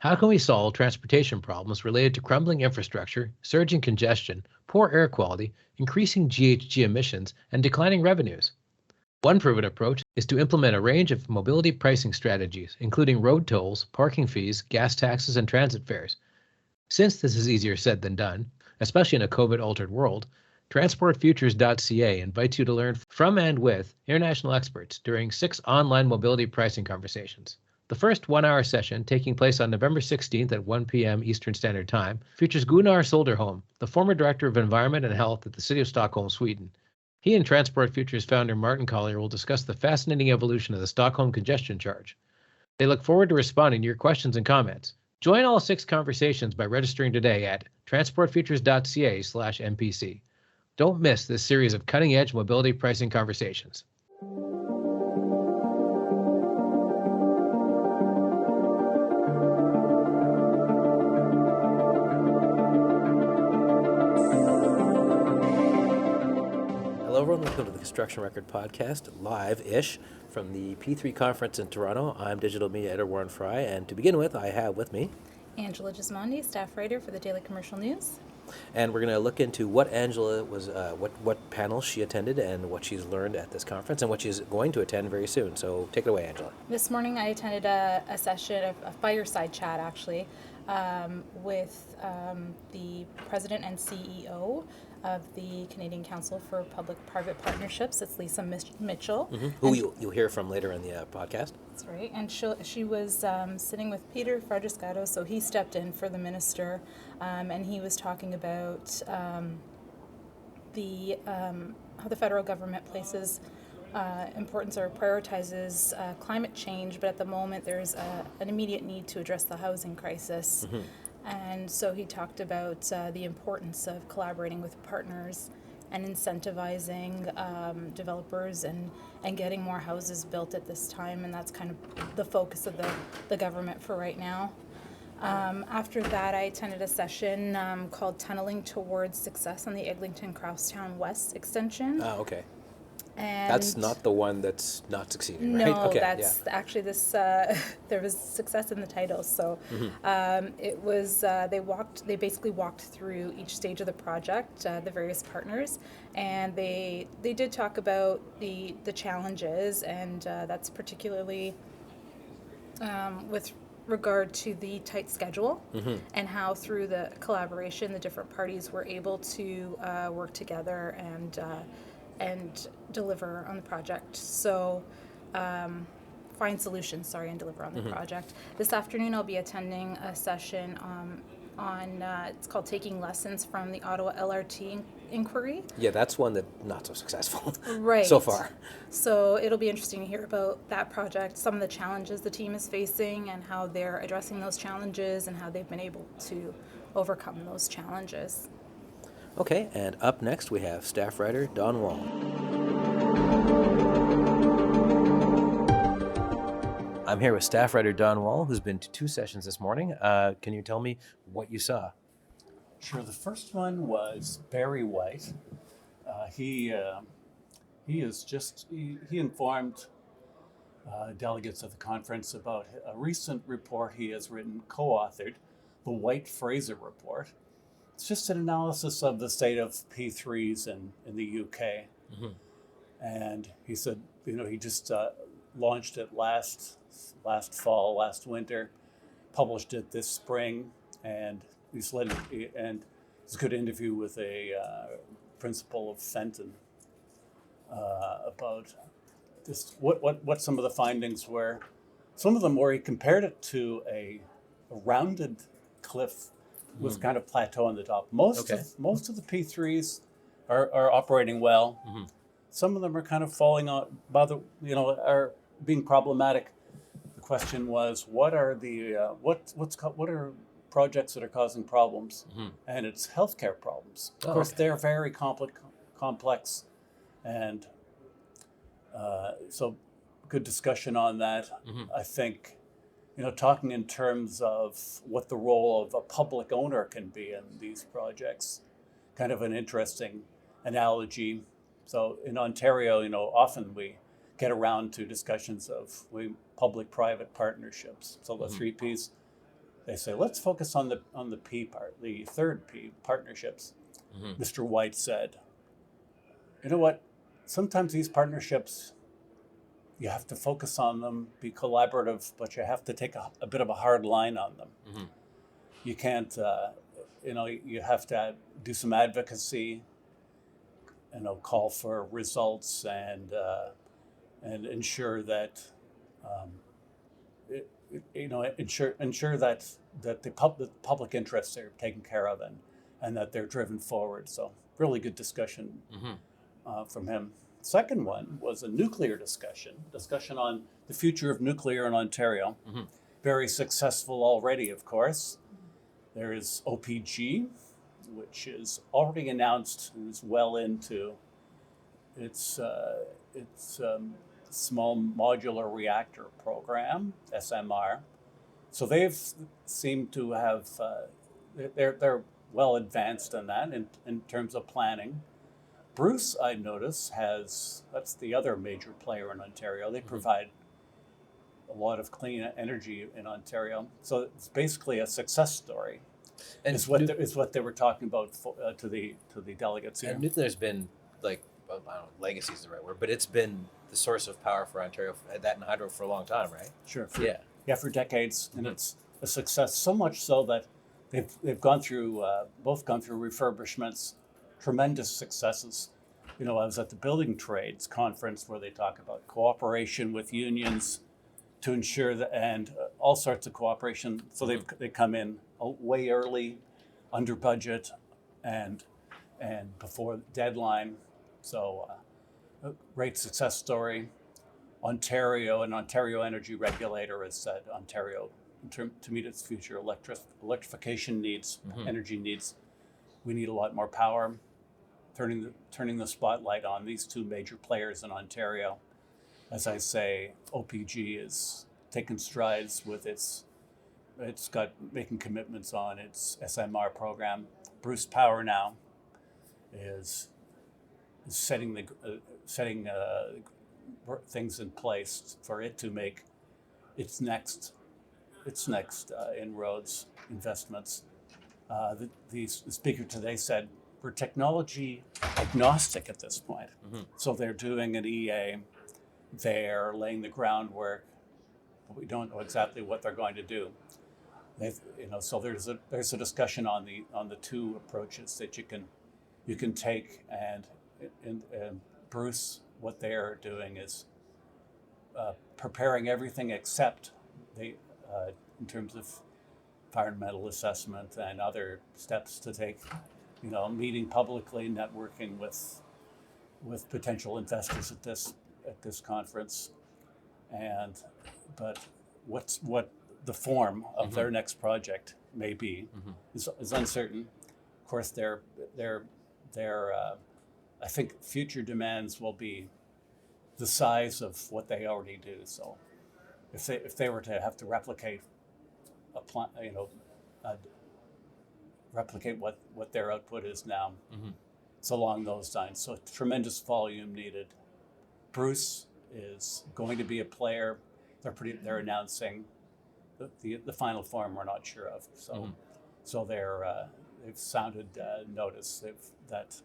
How can we solve transportation problems related to crumbling infrastructure, surging congestion, poor air quality, increasing GHG emissions, and declining revenues? One proven approach is to implement a range of mobility pricing strategies, including road tolls, parking fees, gas taxes, and transit fares. Since this is easier said than done, especially in a COVID-altered world, TransportFutures.ca invites you to learn from and with international experts during 6 online mobility pricing conversations. The first 1-hour session, taking place on November 16th at 1 p.m. Eastern Standard Time, features Gunnar Solderholm, the former Director of Environment and Health at the City of Stockholm, Sweden. He and Transport Futures founder Martin Collier will discuss the fascinating evolution of the Stockholm congestion charge. They look forward to responding to your questions and comments. Join all 6 conversations by registering today at transportfutures.ca/mpc. Don't miss this series of cutting-edge mobility pricing conversations. Hello everyone, welcome to the Construction Record Podcast, live-ish from the P3 conference in Toronto. I'm digital media editor Warren Frey, and to begin with, I have with me Angela Gismondi, staff writer for the Daily Commercial News. And we're going to look into what Angela was, what panel she attended and what she's learned at this conference and what she's going to attend very soon. So take it away, Angela. This morning I attended a session, a fireside chat actually, with the president and CEO of the Canadian Council for Public-Private Partnerships. It's Lisa Mitchell. Mm-hmm. Who you'll hear from later in the podcast. That's right. And she was sitting with Peter Francescato, so he stepped in for the minister, and he was talking about how the federal government places importance or prioritizes climate change, but at the moment there's an immediate need to address the housing crisis. Mm-hmm. And so he talked about the importance of collaborating with partners and incentivizing developers and getting more houses built at this time, and that's kind of the focus of the government for right now. After that, I attended a session called Tunneling Towards Success on the Eglinton-Crosstown West Extension. Oh, okay. And that's not the one that's not succeeding, no, right? Okay, that's actually this. There was success in the title, so it was. They basically walked through each stage of the project, the various partners, and they did talk about the challenges, and that's particularly with regard to the tight schedule and how through the collaboration the different parties were able to work together and deliver on the project. So find solutions, and deliver on the project. This afternoon I'll be attending a session on it's called Taking Lessons from the Ottawa LRT Inquiry. Yeah, that's one that's not so successful right. so far. So it'll be interesting to hear about that project, some of the challenges the team is facing and how they're addressing those challenges and how they've been able to overcome those challenges. Okay, and up next we have staff writer Don Wall. I'm here with staff writer Don Wall, who's been to 2 sessions this morning. Can you tell me what you saw? Sure. The first one was Barry White. He informed delegates of the conference about a recent report he has written, co-authored, the White-Fraser Report. It's just an analysis of the state of P3s in the UK. Mm-hmm. And he said, he just launched it last winter, published it this spring, and it's a good interview with a principal of Fenton about just what some of the findings were. Some of them were he compared it to a rounded cliff with kind of plateau on the top. Most of the P3s are operating well. Mm-hmm. Some of them are kind of falling out, are being problematic. The question was, what are projects that are causing problems? Mm-hmm. And it's healthcare problems. Of course, they're very complex, and so good discussion on that. Mm-hmm. I think. Talking in terms of what the role of a public owner can be in these projects, kind of an interesting analogy. So in Ontario, often we get around to discussions of public-private partnerships. So the 3 Ps, they say, let's focus on the P part, the third P, partnerships. Mr. White said, you know what? Sometimes these partnerships, you have to focus on them, be collaborative, but you have to take a bit of a hard line on them. You can't, you have to do some advocacy, call for results and ensure that, ensure that the public interests are taken care of and that they're driven forward. So really good discussion from him. Second one was a nuclear discussion on the future of nuclear in Ontario. Very successful already, of course. There is OPG, which is already announced and is well into its small modular reactor program, SMR. So they've seemed to have, they're well advanced in that in terms of planning. Bruce, I notice, that's the other major player in Ontario. They provide a lot of clean energy in Ontario. So it's basically a success story. And is what they were talking about to the delegates here. And nuclear's been I don't know, legacy is the right word, but it's been the source of power for Ontario, that and hydro for a long time, right? Sure. For decades, and it's a success. So much so that they've gone through both gone through refurbishments, tremendous successes. I was at the Building Trades conference where they talk about cooperation with unions to ensure that, and all sorts of cooperation. So they come in way early, under budget, and before the deadline. So a great success story. Ontario, an Ontario energy regulator, has said Ontario, to meet its future electrification needs, energy needs, we need a lot more power. Turning the spotlight on these two major players in Ontario. As I say, OPG is taking strides with it's got making commitments on its SMR program. Bruce Power now is setting things in place for it to make its next inroads, investments. The speaker today said we're technology agnostic at this point. So they're doing an EA, they're laying the groundwork, but we don't know exactly what they're going to do. So there's a discussion on the two approaches that you can take, and Bruce, what they're doing is preparing everything except in terms of environmental assessment and other steps to take, meeting publicly, networking with potential investors at this conference, but what the form of their next project may be is uncertain. Of course, their I think future demands will be the size of what they already do. So if they were to have to replicate replicate what their output is now, it's along those lines. So tremendous volume needed. Bruce is going to be a player. They're announcing the final form we're not sure of. So they've sounded notice that's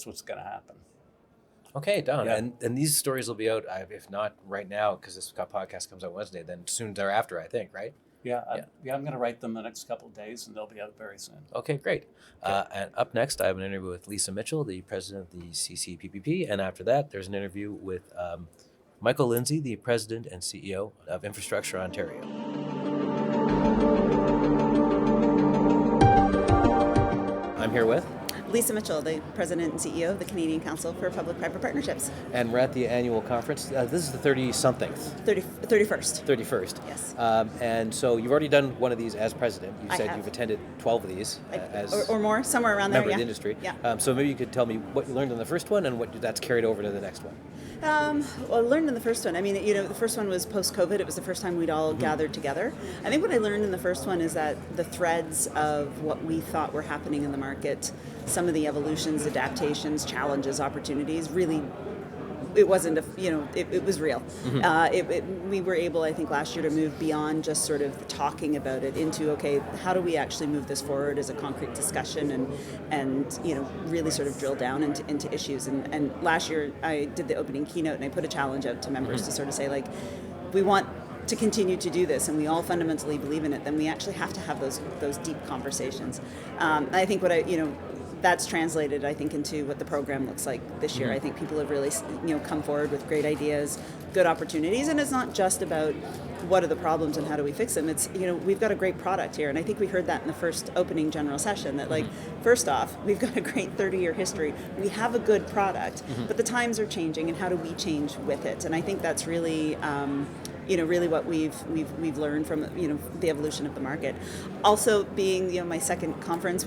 what's going to happen. Okay, Don. Yeah. And these stories will be out, if not right now, because this podcast comes out Wednesday, then soon thereafter, I think, right? Yeah, I'm going to write them the next couple of days, and they'll be out very soon. Okay, great. Okay. And up next, I have an interview with Lisa Mitchell, the president of the CCPPP, and after that, there's an interview with Michael Lindsay, the president and CEO of Infrastructure Ontario. I'm here with Lisa Mitchell, the President and CEO of the Canadian Council for Public-Private Partnerships. And we're at the annual conference. This is the 30-something. 31st. 31st. Yes. And so you've already done one of these as president. You said you've attended 12 of these as or more, somewhere around there, member of the industry. Yeah. So maybe you could tell me what you learned in the first one and what that's carried over to the next one. Well, I learned in the first one. I mean, the first one was post-COVID. It was the first time we'd all gathered together. I think what I learned in the first one is that the threads of what we thought were happening in the market, some of the evolutions, adaptations, challenges, opportunities, really it wasn't it was real. We were able, I think, last year to move beyond just sort of talking about it into, okay, how do we actually move this forward as a concrete discussion and really sort of drill down into issues. And last year I did the opening keynote and I put a challenge out to members to sort of say, like, we want to continue to do this and we all fundamentally believe in it, then we actually have to have those deep conversations. I think that's translated, I think, into what the program looks like this year. I think people have really, come forward with great ideas, good opportunities, and it's not just about what are the problems and how do we fix them. It's, we've got a great product here, and I think we heard that in the first opening general session, that, like, first off, we've got a great 30-year history. We have a good product, but the times are changing, and how do we change with it? And I think that's really really what we've learned from the evolution of the market. Also, being my second conference,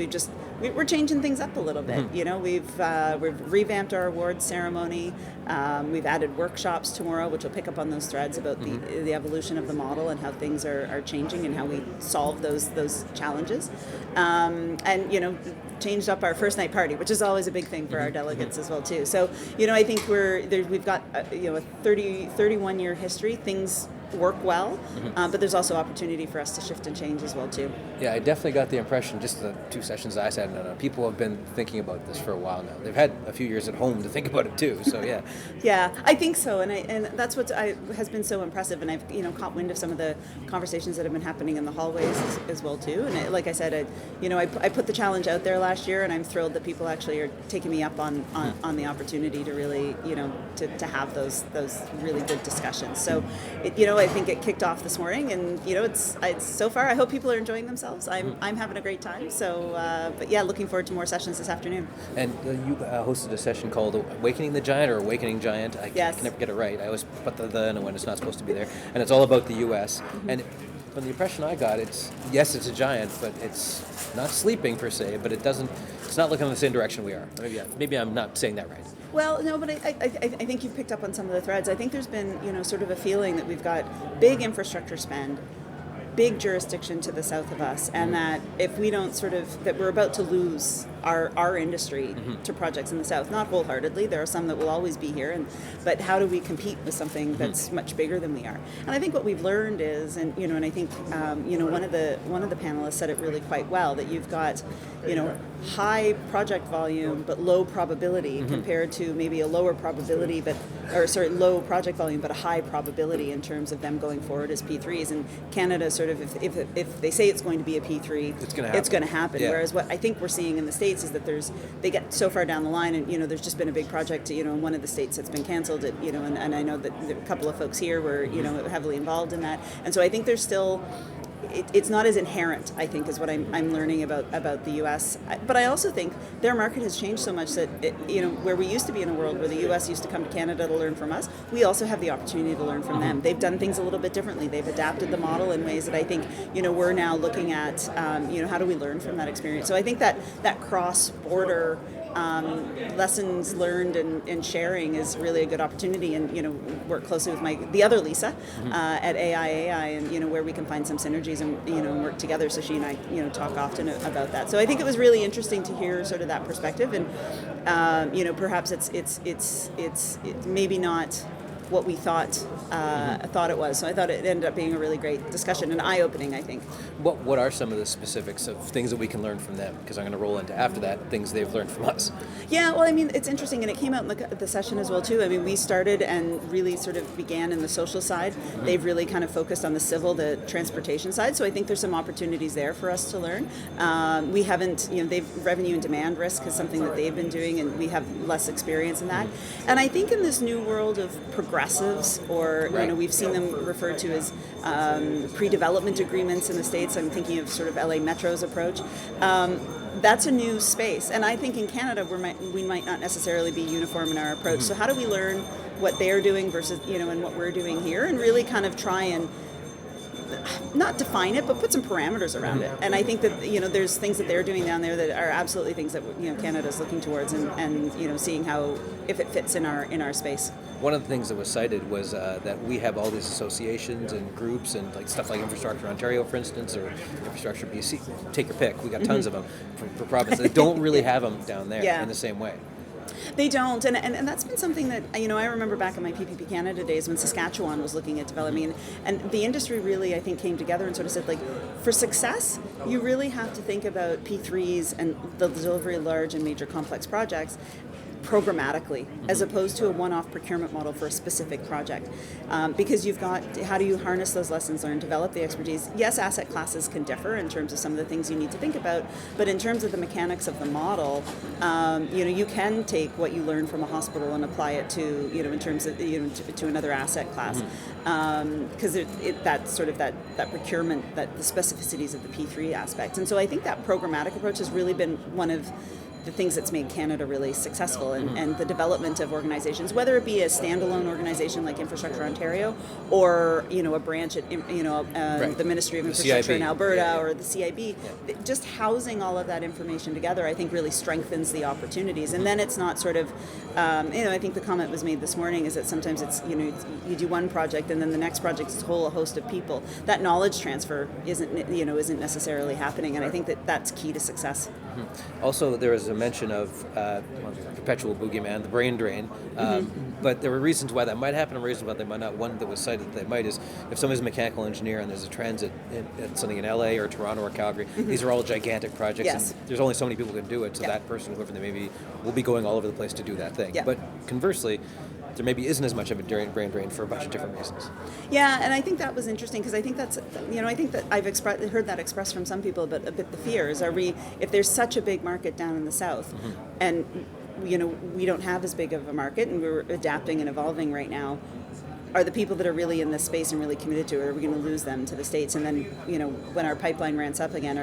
we're changing things up a little bit. We've revamped our awards ceremony. We've added workshops tomorrow, which will pick up on those threads about the evolution of the model and how things are changing and how we solve those challenges. And changed up our first night party, which is always a big thing for our delegates as well too. So I think we've got a 31-year history. Things work well, but there's also opportunity for us to shift and change as well too. Yeah, I definitely got the impression, just the 2 sessions I sat in, people have been thinking about this for a while now. They've had a few years at home to think about it too, so yeah. Yeah, I think so, and that's what has been so impressive, and I've caught wind of some of the conversations that have been happening in the hallways as well too. And like I said, I put the challenge out there last year, and I'm thrilled that people actually are taking me up on the opportunity to really to have those really good discussions. So I think it kicked off this morning, and it's so far. I hope people are enjoying themselves. I'm having a great time. So, but yeah, looking forward to more sessions this afternoon. And you hosted a session called "Awakening the Giant" or "Awakening Giant." I can never get it right. I always put the in when it's not supposed to be there, and it's all about the U.S. And from the impression I got, it's a giant, but it's not sleeping per se. But it's not looking in the same direction we are. Maybe I'm not saying that right. Well, no, but I think you've picked up on some of the threads. I think there's been, sort of a feeling that we've got big infrastructure spend, big jurisdiction to the south of us, and that if we don't that we're about to lose our industry to projects in the south, not wholeheartedly. There are some that will always be here, but how do we compete with something that's much bigger than we are? And I think what we've learned is, and I think one of the panelists said it really quite well, that you've got high project volume but low probability compared to maybe a low project volume but a high probability in terms of them going forward as P3s. And Canada, sort of, if they say it's going to be a P3, it's going to happen. Yeah. Whereas what I think we're seeing in the States is that they get so far down the line, and there's just been a big project in one of the states that's been canceled, and I know that a couple of folks here were heavily involved in that, and so I think there's still it's not as inherent, I think, is what I'm learning about the U.S. But I also think their market has changed so much that where we used to be in a world where the U.S. used to come to Canada to learn from us, we also have the opportunity to learn from them. They've done things a little bit differently. They've adapted the model in ways that I think we're now looking at. How do we learn from that experience? So I think that cross-border lessons learned and sharing is really a good opportunity, and work closely with the other Lisa at AI, and where we can find some synergies and work together. So she and I talk often about that. So I think it was really interesting to hear sort of that perspective, and perhaps it's maybe not what we thought it was. So I thought it ended up being a really great discussion and eye-opening, I think. What are some of the specifics of things that we can learn from them? Because I'm going to roll into, after that, things they've learned from us. Yeah, well, I mean, it's interesting, and it came out in the session as well, too. I mean, we started and really sort of began in the social side. They've really kind of focused on the civil, the transportation side, so I think there's some opportunities there for us to learn. We haven't, revenue and demand risk is something that they've been doing, and we have less experience in that. And I think in this new world of progressives, or we've seen them referred to as pre-development agreements in the States. I'm thinking of sort of LA Metro's approach. That's a new space, and I think in Canada we might not necessarily be uniform in our approach. So how do we learn what they're doing versus and what we're doing here, and really kind of try and not define it, but put some parameters around it. And I think that there's things that they're doing down there that are absolutely things that Canada's looking towards, and seeing how, if it fits in our space. One of the things that was cited was that we have all these associations and groups and stuff like Infrastructure Ontario, for instance, or Infrastructure BC. Take your pick. We got tons of them for province. They don't really have them down there in the same way. They don't, and that's been something that, I remember back in my PPP Canada days when Saskatchewan was looking at developing, and the industry really, I think, came together and sort of said, like, for success, you really have to think about P3s and the delivery of large and major complex projects programmatically, as opposed to a one-off procurement model for a specific project. Because you've got, how do you harness those lessons learned, develop the expertise? Yes, asset classes can differ in terms of some of the things you need to think about, but in terms of the mechanics of the model, you can take what you learn from a hospital and apply it to, in terms of, to another asset class. Because that's sort of that procurement, the specificities of the P3 aspect. And so I think that programmatic approach has really been one of the things that's made Canada really successful, and the development of organizations, whether it be a standalone organization like Infrastructure Ontario, or a branch at the Ministry of Infrastructure in Alberta, or the CIB. Just housing all of that information together, I think, really strengthens the opportunities. And then it's not sort of, I think the comment was made this morning is that sometimes it's you do one project and then the next project is a whole host of people. That knowledge transfer isn't necessarily happening, and I think that's key to success. Also, there was a mention of perpetual boogeyman, the brain drain, but there were reasons why that might happen and reasons why they might not. One that was cited that they might is if somebody's a mechanical engineer and there's a transit at something in LA or Toronto or Calgary, these are all gigantic projects, Yes. and there's only so many people who can do it, so that person, whoever they may be, will be going all over the place to do that thing. But conversely, there maybe isn't as much of a brain drain for a bunch of different reasons. Yeah, and I think that was interesting because I think that's, I think that I've heard that expressed from some people, but a bit the fear is, if there's such a big market down in the south, and we don't have as big of a market, and we're adapting and evolving right now, are the people that are really in this space and really committed to it, are we going to lose them to the States? And then, when our pipeline ramps up again,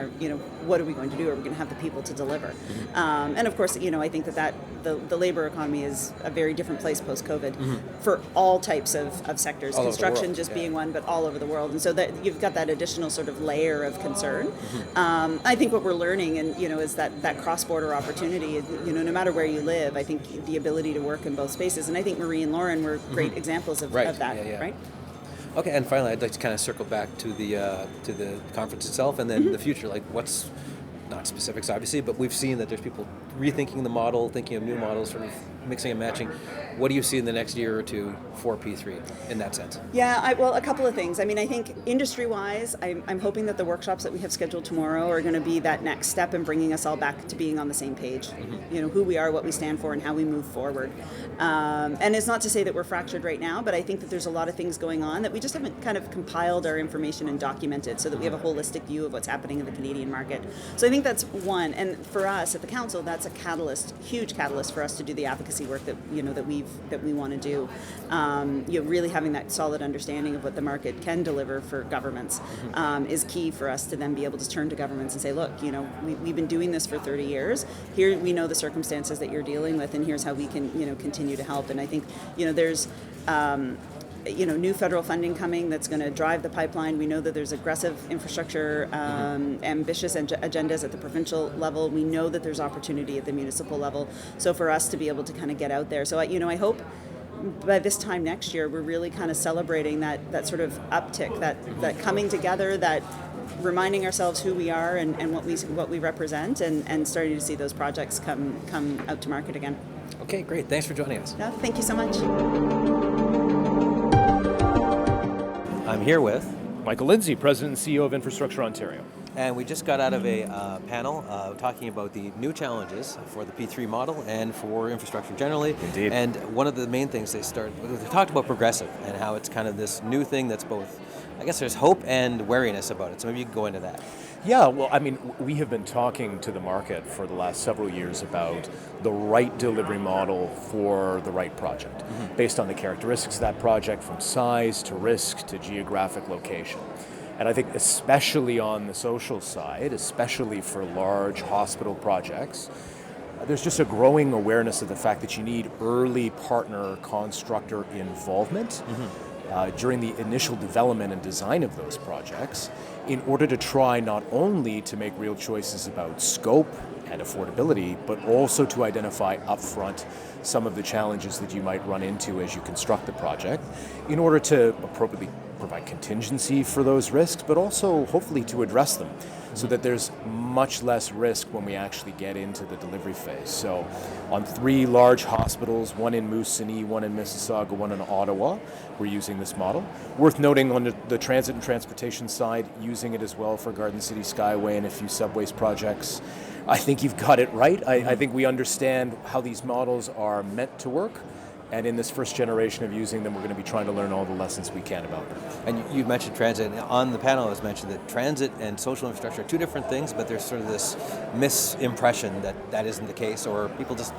what are we going to do? Are we going to have the people to deliver? And of course, I think that the labor economy is a very different place post-COVID for all types of sectors, all construction just being one, but all over the world. And so that you've got that additional sort of layer of concern. I think what we're learning, and is that cross-border opportunity, no matter where you live, I think the ability to work in both spaces. And I think Marie and Lauren were great examples of that, right? Okay, and finally, I'd like to kind of circle back to the conference itself, and then the future. Like, what's not specifics, obviously, but we've seen that there's people rethinking the model, thinking of new models, sort of mixing and matching. What do you see in the next year or two for P3 in that sense? Yeah, well, a couple of things. I mean, I think industry-wise, I'm hoping that the workshops that we have scheduled tomorrow are going to be that next step in bringing us all back to being on the same page. Who we are, what we stand for, and how we move forward. And it's not to say that we're fractured right now, but I think that there's a lot of things going on that we just haven't kind of compiled our information and documented so that we have a holistic view of what's happening in the Canadian market. So I think that's one. And for us at the council, that's a catalyst, huge catalyst for us to do the advocacy work that we want to do. Really having that solid understanding of what the market can deliver for governments is key for us to then be able to turn to governments and say, look, we've been doing this for 30 years. Here we know the circumstances that you're dealing with, and here's how we can continue to help. And I think there's new federal funding coming that's going to drive the pipeline. We know that there's aggressive infrastructure, ambitious agendas at the provincial level. We know that there's opportunity at the municipal level. So for us to be able to kind of get out there. So I hope by this time next year, we're really kind of celebrating that sort of uptick, that coming together, that reminding ourselves who we are and what we represent, and starting to see those projects come out to market again. Okay, great. Thanks for joining us. Yeah, thank you so much. I'm here with Michael Lindsay, President and CEO of Infrastructure Ontario. And we just got out of a panel talking about the new challenges for the P3 model and for infrastructure generally. Indeed. And one of the main things they talked about progressive and how it's kind of this new thing that's both, I guess there's hope and wariness about it. So maybe you can go into that. Yeah, well, I mean, we have been talking to the market for the last several years about the right delivery model for the right project, based on the characteristics of that project, from size to risk to geographic location. And I think especially on the social side, especially for large hospital projects, there's just a growing awareness of the fact that you need early partner constructor involvement during the initial development and design of those projects, in order to try not only to make real choices about scope and affordability, but also to identify upfront some of the challenges that you might run into as you construct the project, in order to appropriately provide contingency for those risks, but also hopefully to address them so that there's much less risk when we actually get into the delivery phase. So on 3 large hospitals, one in Moosonee, one in Mississauga, one in Ottawa, we're using this model. Worth noting on the transit and transportation side, using it as well for Garden City Skyway and a few subways projects. I think you've got it right. I think we understand how these models are meant to work. And in this first generation of using them, we're going to be trying to learn all the lessons we can about them. And you mentioned transit. On the panel, it was mentioned that transit and social infrastructure are 2 different things, but there's sort of this misimpression that that isn't the case, or people just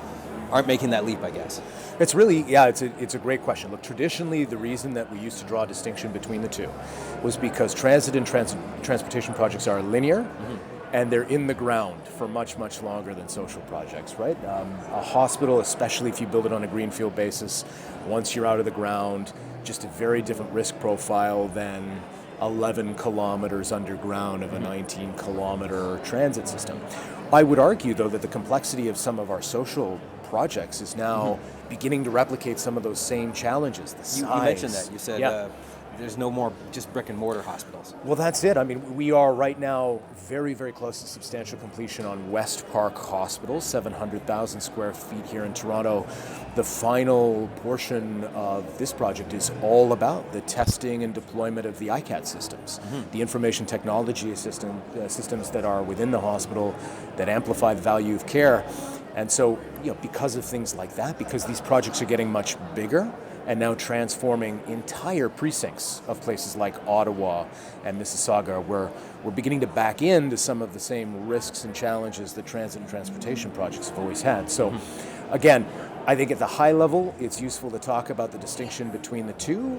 aren't making that leap, I guess. It's really, yeah, it's a great question. Look, traditionally, the reason that we used to draw a distinction between the two was because transit and transportation projects are linear, and they're in the ground for much, much longer than social projects, right? A hospital, especially if you build it on a greenfield basis, once you're out of the ground, just a very different risk profile than 11 kilometers underground of a 19-kilometer transit system. I would argue, though, that the complexity of some of our social projects is now beginning to replicate some of those same challenges. The size. You mentioned that. You said there's no more just brick and mortar hospitals. Well, that's it. I mean, we are right now very, very close to substantial completion on West Park Hospital, 700,000 square feet here in Toronto. The final portion of this project is all about the testing and deployment of the ICAT systems, the information technology systems that are within the hospital that amplify the value of care. And so, because of things like that, because these projects are getting much bigger, and now transforming entire precincts of places like Ottawa and Mississauga, where we're beginning to back into some of the same risks and challenges that transit and transportation projects have always had. So again, I think at the high level, it's useful to talk about the distinction between the two,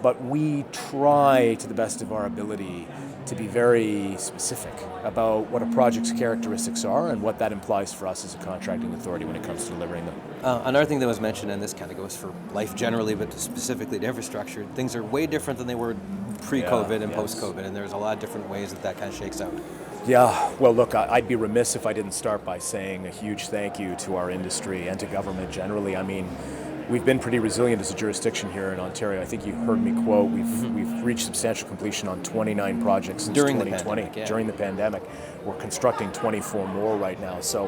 but we try to the best of our ability to be very specific about what a project's characteristics are and what that implies for us as a contracting authority when it comes to delivering them. Another thing that was mentioned, and this kind of goes for life generally, but specifically to infrastructure, things are way different than they were pre-COVID and post-COVID, and there's a lot of different ways that kind of shakes out. Yeah, well, look, I'd be remiss if I didn't start by saying a huge thank you to our industry and to government generally. I mean, we've been pretty resilient as a jurisdiction here in Ontario. I think you heard me quote, we've reached substantial completion on 29 projects since 2020. During the pandemic. We're constructing 24 more right now. So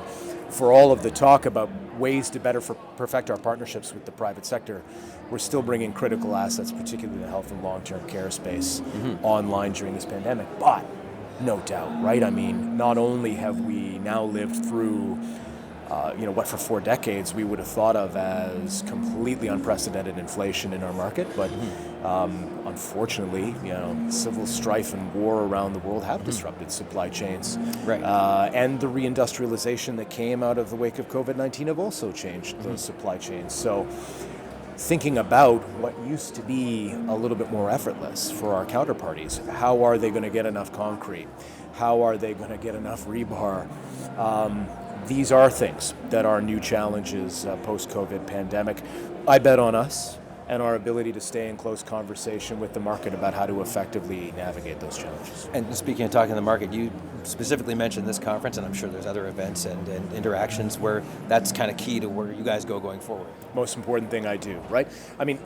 for all of the talk about ways to better perfect our partnerships with the private sector, we're still bringing critical assets, particularly the health and long-term care space, online during this pandemic. But no doubt, right? I mean, not only have we now lived through what for 4 decades we would have thought of as completely unprecedented inflation in our market, but unfortunately, civil strife and war around the world have disrupted supply chains. Right. And the reindustrialization that came out of the wake of COVID-19 have also changed those supply chains. So thinking about what used to be a little bit more effortless for our counterparties, how are they going to get enough concrete? How are they going to get enough rebar? These are things that are new challenges post-COVID pandemic. I bet on us and our ability to stay in close conversation with the market about how to effectively navigate those challenges. And speaking of talking to the market, you specifically mentioned this conference, and I'm sure there's other events and interactions where that's kind of key to where you guys go going forward. Most important thing I do, right? I mean,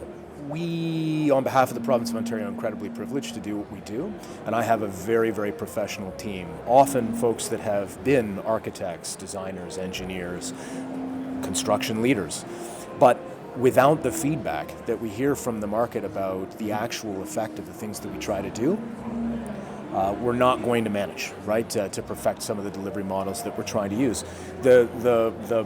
we, on behalf of the province of Ontario, are incredibly privileged to do what we do, and I have a very, very professional team, often folks that have been architects, designers, engineers, construction leaders. But without the feedback that we hear from the market about the actual effect of the things that we try to do, we're not going to manage, right, to perfect some of the delivery models that we're trying to use. The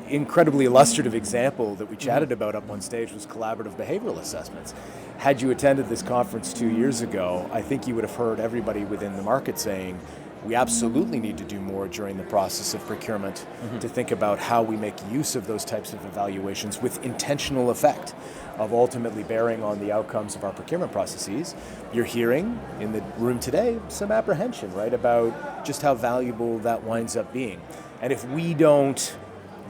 incredibly illustrative example that we chatted about up on stage was collaborative behavioral assessments. Had you attended this conference 2 years ago, I think you would have heard everybody within the market saying, we absolutely need to do more during the process of procurement to think about how we make use of those types of evaluations with intentional effect of ultimately bearing on the outcomes of our procurement processes. You're hearing in the room today some apprehension, right, about just how valuable that winds up being. And if we don't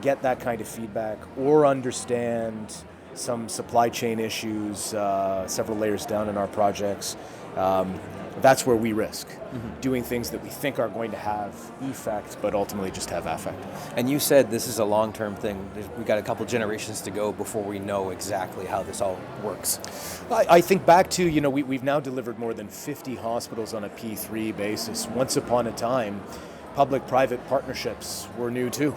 get that kind of feedback or understand some supply chain issues several layers down in our projects, That's where we risk doing things that we think are going to have effect, but ultimately just have affect. And you said this is a long-term thing. We've got a couple generations to go before we know exactly how this all works. I think back to, we've now delivered more than 50 hospitals on a P3 basis. Once upon a time, public-private partnerships were new too.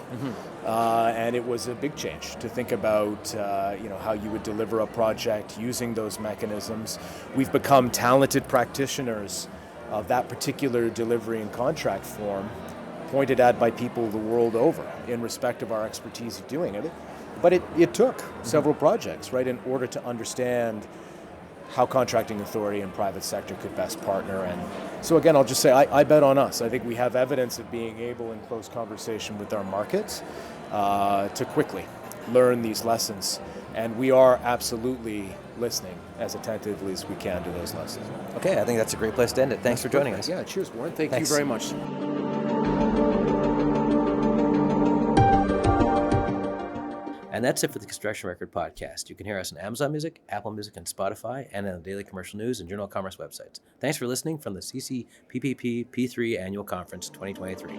And it was a big change to think about how you would deliver a project using those mechanisms. We've become talented practitioners of that particular delivery and contract form, pointed at by people the world over in respect of our expertise of doing it. But it took several projects, right, in order to understand how contracting authority and private sector could best partner. And so again, I'll just say I bet on us. I think we have evidence of being able, in close conversation with our markets, to quickly learn these lessons. And we are absolutely listening as attentively as we can to those lessons. Okay, I think that's a great place to end it. Thanks for joining us. Yeah, cheers, Warren. Thank Thanks. you very much. And that's it for the Construction Record Podcast. You can hear us on Amazon Music, Apple Music, and Spotify, and on the Daily Commercial News and Journal of Commerce websites. Thanks for listening from the CCPPP P3 Annual Conference 2023.